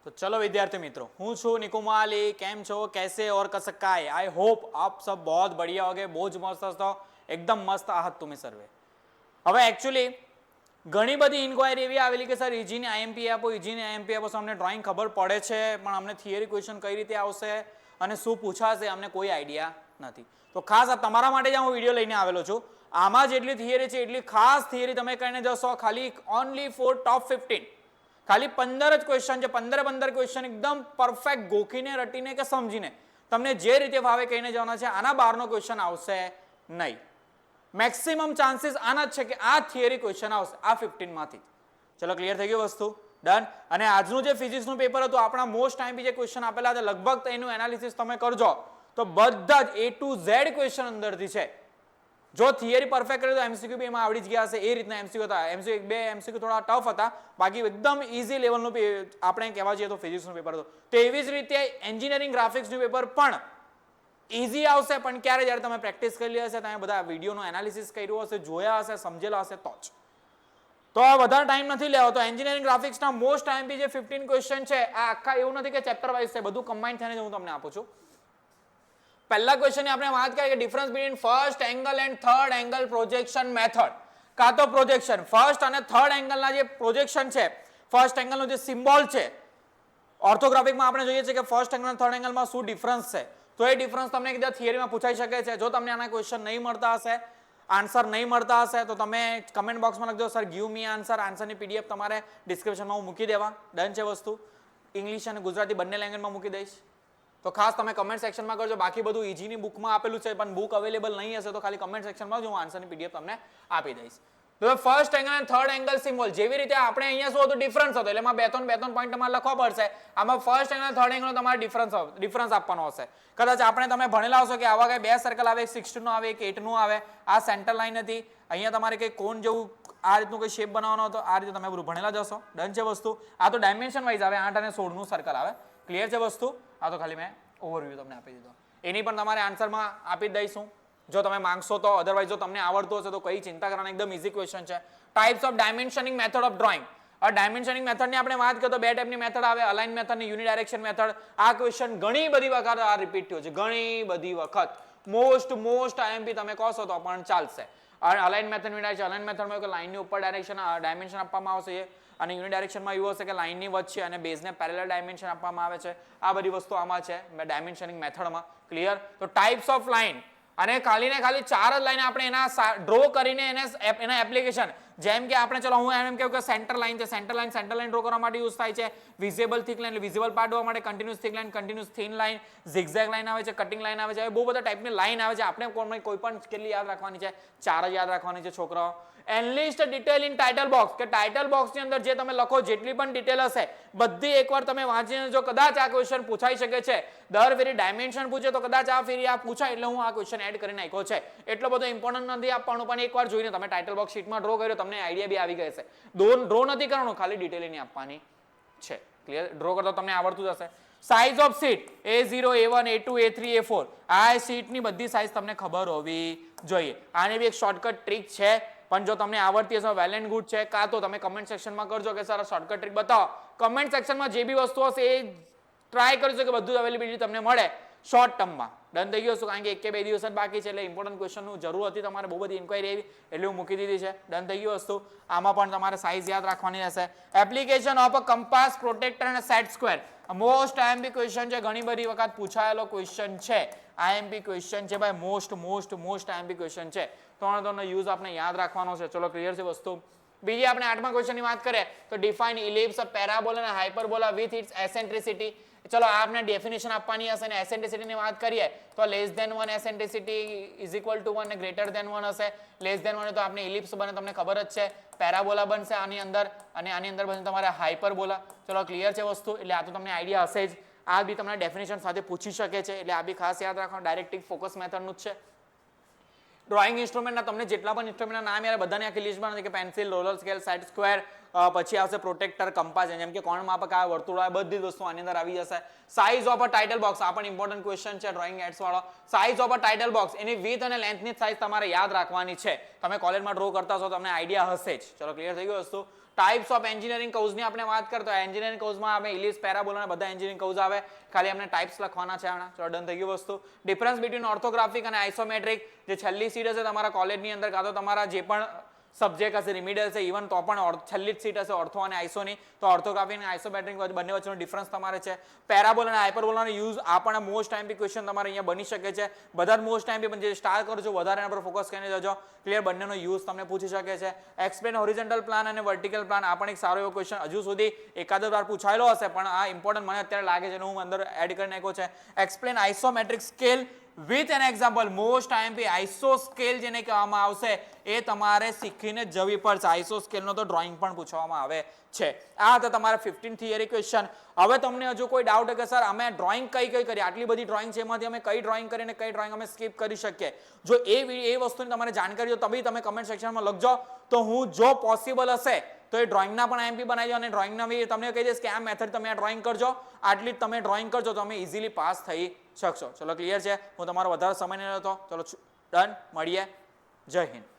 तो चलो विद्यार्थी मित्रों, हूँ छू निकुमाली, केम छो, कैसे और कसकाय। आई होप आप सब बहुत बढ़िया हो गए, बहुत मस्त हस्तो, एकदम मस्त आहत तुम्हें सर्वे। હવે એકચ્યુઅલી ઘણી બધી ઇન્ક્વાયરી એવી આવેલી કે સર ઇજીની આઈએમપી આપો, ઇજીની આઈએમપી આપો. અમને ડ્રોઈંગ ખબર પડે છે પણ અમને થિયરી ક્વેશ્ચન કઈ રીતે આવશે અને શું પૂછાશે અમને કોઈ આઈડિયા નથી. તો ખાસ આ તમારા માટે જ હું વિડીયો લઈને આવેલો છું. આમાં જેટલી થિયરી છે એટલી ખાસ થિયરી તમે કરીને જશો. ખાલી ઓનલી ફોર ટોપ 15, ખાલી 15 જ ક્વેશ્ચન છે. 15 ક્વેશ્ચન એકદમ પરફેક્ટ ગોખીને રટીને કે સમજીને તમને જે રીતે ભાવે કહીને જવાના છે. આના બહારનો ક્વેશ્ચન આવશે નહીં. મેક્સિમમ ચાન્સીસ આના જ છે કે આ થિયરી ક્વેશ્ચન આવશે આ 15 માંથી. ચલો ક્લિયર થઈ ગયું વસ્તુ? ડન. અને આજનું જે ફિઝિક્સનું પેપર હતું આપણા મોસ્ટ ટાઈમ જે ક્વેશ્ચન આપેલા હતા લગભગ એનું એનાલિસિસ તમે કરજો તો બધા જ A to Z ક્વેશ્ચન અંદરથી છે. જો થિયરી પરફેક્ટ કરે તો એમસીક્યુ બી એમાં આવડી જ ગયા હશે. એ રીતના એમસીક્યુ હતા. એમસીક્યુ બે એમસીક્યુ થોડા ટફ હતા, બાકી એકદમ ઈઝી લેવલનું આપણે કહેવા જઈએ તો ફિઝિક્સનું પેપર હતું. તો એવી જ રીતે એન્જિનિયરિંગ ગ્રાફિક્સનું પેપર પણ ઈઝી આવશે, પણ ક્યારે જ્યારે તમે પ્રેક્ટિસ કરી હશે, તમે બધા વિડીયોનું એનાલિસિસ કર્યું હશે, જોયા હશે, સમજેલા હશે તો જ. તો આ વધારે ટાઈમ નથી લેવો. તો એન્જિનિયરિંગ ગ્રાફિક્સના મોસ્ટ ટાઈમ બી જે 15 ક્વેશ્ચન છે આ આખા એવું નથી કે ચેપ્ટર વાઇઝ છે, બધું કમ્બાઈન થઈને હું તમને આપું છું. પહેલા ક્વેશ્ચનની આપણે વાત કરીએ કે difference between first angle and third angle projection method. કાં તો પ્રોજેક્શન ફર્સ્ટ અને થર્ડ એંગલના જે પ્રોજેક્શન છે, ફર્સ્ટ એંગલનો જે સિમ્બોલ છે, ઓર્થોગ્રાફિકમાં આપણે જોઈએ છીએ કે ફર્સ્ટ એંગલ અને થર્ડ એંગલમાં શું ડિફરન્સ છે. તો એ ડિફરન્સ તમને કદાચ થિયરીમાં પૂછાઈ શકે છે. જો તમને આના ક્વેશ્ચન નહીં મળતા હશે, આન્સર નહીં મળતા હશે તો તમે કમેન્ટ બોક્સમાં લખજો સર ગીવ મી આન્સર. આન્સરની પીડીએફ તમારે ડિસ્ક્રિપ્શનમાં હું મૂકી દેવા. ડન છે વસ્તુ. ઇંગ્લિશ અને ગુજરાતી બંને લેંગ્વેજમાં મૂકી દઈશ. તો ખાસ તમે કમેન્ટ સેક્શનમાં કરજો. બાકી બધું ઈજીની બુકમાં આપેલું છે પણ બુક અવેલેબલ નહીં હશે તો ખાલી કમેન્ટ સેક્શનમાં જ હું આન્સરની પીડીએફ તમને આપી દઈશ. તો ફર્સ્ટ એંગલ અને થર્ડ એંગલ સિમ્બોલ જેવી રીતે આપણે અહીંયા શું હતું ડિફરન્સ હતો એટલે એમાં બે ત્રણ પોઈન્ટ તમારે લખવા પડશે. આમાં ફર્સ્ટ એંગલ થર્ડ એંગલ તમારે ડિફરન્સ આપવાનો હશે. કદાચ આપણે તમે ભણેલા હશો કે આવા કઈ બે સર્કલ આવે, 16 નું આવે, 8 નું આવે. આ સેન્ટર લાઈન હતી. અહીંયા તમારે કઈ કોન જેવું આ રીતનું કઈ શેપ બનાવવાનો હતો. આ રીતે તમે બધું ભણેલા જ હશો. ડન છે વસ્તુ. આ તો ડાયમેન્શન વાઇઝ આવે, 8 અને 16 નું સર્કલ આવે. ક્લિયર છે વસ્તુ? આ તો ખાલી મેં ઓવરવ્યુ તમને આપી દીધો. એની પણ તમારે આન્સરમાં આપી દઈશું જો તમે માંગશો તો. અધરવાઇઝ જો તમને આવડતું હશે તો કઈ ચિંતા કરવાની, એકદમ ઈઝી ક્વેશ્ચન છે. Types of dimensioning method of drawing. આ ડાયમેન્શનિંગ મેથડની આપણે વાત કરીએ તો બે ટાઈપની મેથડ આવે, અલાઇન મેથડ અને યુનિડાયરેક્શન મેથડ. આ ક્વેશ્ચન ઘણી બધી વખત આ રિપીટ થયો છે, ઘણી બધી વખત. મોસ્ટ આઈએમપી તમે કહો છો તો પણ ચાલશે. Align method, યુનિડાયરેક્શન. અલાઇન મેથડમાં કે લાઇનની ઉપર ડાયરેક્શન ડાયમેન્શન આપવામાં આવશે અને યુનિડાયરેક્શનમાં એવું હશે કે લાઇનની વચ્ચે અને બેઝને પેરેલલ ડાયમેન્શન આપવામાં આવે છે. આ બધી વસ્તુ આમાં છે ડાયમેન્શનિંગ મેથડમાં. ક્લિયર? તો ટાઈપ્સ ઓફ લાઇન અને ખાલી 4 જ લાઈન આપણે એના ડ્રો કરીને એના એપ્લિકેશન, જેમ કે આપણે ચલો હું એમ કહું કે સેન્ટર લાઈન છે, સેન્ટર લાઈન ડ્રો કરવા માટે યુઝ થાય છે. Visible thick line, visible part draw માટે continuous thick line, continuous thin line, zigzag line આવે છે, કટિંગ લાઈન આવે છે. બહુ બધા ટાઈપની લાઈન આવે છે. આપણે કોઈ પણ કેટલી યાદ રાખવાની છે? 4 જ યાદ રાખવાની છે છોકરાઓ. એનલિસ્ટ ડિટેલ ઇન ટાઇટલ બોક્સ, કે ટાઇટલ બોક્સની અંદર જે તમે લખો જેટલી પણ ડિટેલ હશે બધી એકવાર તમે વાંચીને જો કદાચ આ ક્વેશ્ચન પૂછાઈ શકે છે. દર ફેરી ડાયમેન્શન પૂછે તો કદાચ આ ફેરી આ પૂછાય એટલે હું આ ક્વેશ્ચન એડ કરી નાખ્યો છે. એટલો બધો ઇમ્પોર્ટન્ટ નથી આપવાનું, પણ એકવાર જોઈને તમે ટાઇટલ બોક્સ શીટમાં ડ્રો કર્યો તમને આઈડિયા બી આવી ગઈ હશે. ડ્રો નથી કરવાનું, ખાલી ડિટેલ આપવાની છે. ક્લિયર? ડ્રો કરતો તમને આવડતું જ હશે. Size of seat A0, A1, A2, A3, A4. આ સીટની બધી સાઇઝ તમને ખબર હોવી જોઈએ. આની બી એક શોર્ટકટ ટ્રીક છે, પણ જો તમને આવડતી હશે વેલ એન્ડ ગુડ છે. કાં તો તમે કમેન્ટ સેક્શનમાં કરજો કે સર શોર્ટકટ ટ્રીક બતાવો. કમેન્ટ સેક્શનમાં જે બી વસ્તુ હશે એ ટ્રાય કરજો કે બધું અવેલેબિલિટી તમને મળે શોર્ટ ટર્મમાં. ડન થઈ ગયું? કારણ કે 1 કે 2 દિવસ જ બાકી છે એટલે ઇમ્પોર્ટન્ટ ક્વેશ્ચનનું જરૂર હતી તમારે, બહુ બધી ઇન્ક્વાયરી આવી એટલે હું મૂકી દીધી છે. ડન થઈ ગયું વસ્તુ? આમાં પણ તમારે સાઇઝ યાદ રાખવાની રહેશે. Application of a compass, protractor અને set square. Most IMP question છે, ઘણી બધી વખત પૂછાયેલો ક્વેશ્ચન છે. આઈએમપી ક્વેશ્ચન છે ભાઈ, મોસ્ટ આઈએમપી ક્વેશ્ચન છે. ત્રણનો યુઝ આપણે યાદ રાખવાનો છે. ચલો ક્લિયર છે વસ્તુ? બીજી આપણે 8મા ક્વેશ્ચનની વાત કરીએ તો ડિફાઇન ઇલિપ્સ, પેરાબોલા અને હાઇપરબોલા વિથ ઇટ્સ એસેન્ટ્રિસિટી. ચલો આપને ડેફિનેશન આપવાની હશે અને એસેન્ટ્રિસિટીની વાત કરીએ તો <1 એસેન્ટ્રિસિટી ઇઝ ઇક્વલ ટુ 1 અને >1 હશે. <1 તો આપણે ઇલિપ્સ બને તમને ખબર જ છે. પેરાબોલા બનશે આની અંદર અને આની અંદર બનશે તમારે હાઇપરબોલા. ચલો ક્લિયર છે વસ્તુ? એટલે આ તો તમને આઈડિયા હશે જ. આ બી તમને ડેફિનેશન સાથે પૂછી શકે છે એટલે આ બી ખાસ યાદ રાખવાનું. ડાયરેક્ટિવ ફોકસ મેથડનું જ છે. ડ્રોઈંગ ઇન્સ્ટ્રુમેન્ટના તમને જેટલા પણ ઇન્સ્ટ્રુમેન્ટના નામ યાર બધાની આખી લિસ્ટ બનાવી કે pencil, roller scale, set square, પછી આવશે પ્રોટેક્ટર, કંપાસ, જેમ કે કોણ માપક આવે, વર્તુળ આવે, બધી જ વસ્તુ આની અંદર આવી જશે. Size of a title box, આ પણ ઇમ્પોર્ટન્ટ ક્વેશ્ચન છે ડ્રોઈંગ એડ્સ વાળો. Size of a title box, any width અને લેન્થની સાઇઝ તમારે યાદ રાખવાની છે. તમે કોલેજમાં ડ્રો કરતા છો તમને આઈડિયા હશે જ. ચલો ક્લિયર થઈ ગયું વસ્તુ. ટાઇપ્સ ઓફ એન્જિનિયરિંગ કૌઝની આપણે વાત કરતા હોય, એન્જિનિયરિંગ કૌઝમાં આપણે ઇલિપ્સ, પેરાબોલા બધા એન્જિનિયરિંગ કૌઝ આવે, ખાલી આપણે ટાઇપ્સ લખવાના છે આના. ચલો ડન થઈ ગયું વસ્તુ. ડિફરન્સ બિટવીન ઓર્થોગ્રાફિક અને આઇસોમેટ્રિક, જે છેલ્લી સીટ હશે તમારા કોલેજની અંદર, કાં તો તમારા જે પણ સબ્જેક્ટ હશે, રિમિડિયલ છે, ઇવન તો પણ છેલ્લી જ સીટ હશે ઓર્થો અને આઇસોની, તો ઓર્થોગ્રાફી અને આઇસોમેટ્રિક બંને વચ્ચેનો ડિફરન્સ તમારે છે. પેરાબોલા અને હાઇપરબોલાનો યુઝ, આ પણ મોસ્ટ ટાઈમ ક્વેશ્ચન તમારે અહીંયા બની શકે છે. બધા જ મોસ્ટ ટાઈમ પણ જે સ્ટાર કરો છો વધારે એના પર ફોકસ કરીને જજો. ક્લિયર, બંનેનો યુઝ તમને પૂછી શકે છે. એક્સપ્લેન હોરિઝોન્ટલ પ્લાન અને વર્ટિકલ પ્લાન, આ પણ એક સારો એવો ક્વેશ્ચન હજુ સુધી એકાદ વાર પૂછાયેલો હશે, પણ આ ઇમ્પોર્ટન્ટ મને અત્યારે લાગે છે, હું અંદર એડ કરી નાખ્યો છે. Explain isometric scale with an example, most IMP iso scale જેને કહેવામાં આવશે એ તમારે શીખીને જવી પડશે. આઈસો સ્કેલનો તો ડ્રોઈંગ પણ પૂછવામાં આવે છે. આ હતા તમારા 15 થિયરી ક્વેશ્ચન. હવે તમને હજુ કોઈ ડાઉટ કે સર અમે ડ્રોઈંગ કઈ કરી, આટલી બધી ડ્રોઈંગ છે, એમાંથી અમે કઈ ડ્રોઈંગ કરીને કઈ ડ્રોઈંગ અમે સ્કીપ કરી શકીએ, જો એ વસ્તુની તમારે જાણકારી તો તમે કમેન્ટ સેક્શનમાં લખજો, તો હું જો પોસિબલ હશે તો એ ડ્રોઈંગના પણ આઈએમપી બનાવી દો અને ડ્રોઈંગના બી તમને કહી દઈશ કે આ મેથડ તમે આ ડ્રોઈંગ કરજો, આટલી જ તમે ડ્રોઈંગ કરજો તો તમે ઇઝીલી પાસ થઈ શકશો. ચલો ક્લિયર છે, હું તમારો વધારે સમય નહીં લેતો. ચલો ડન, મળીએ, જય હિન્દ.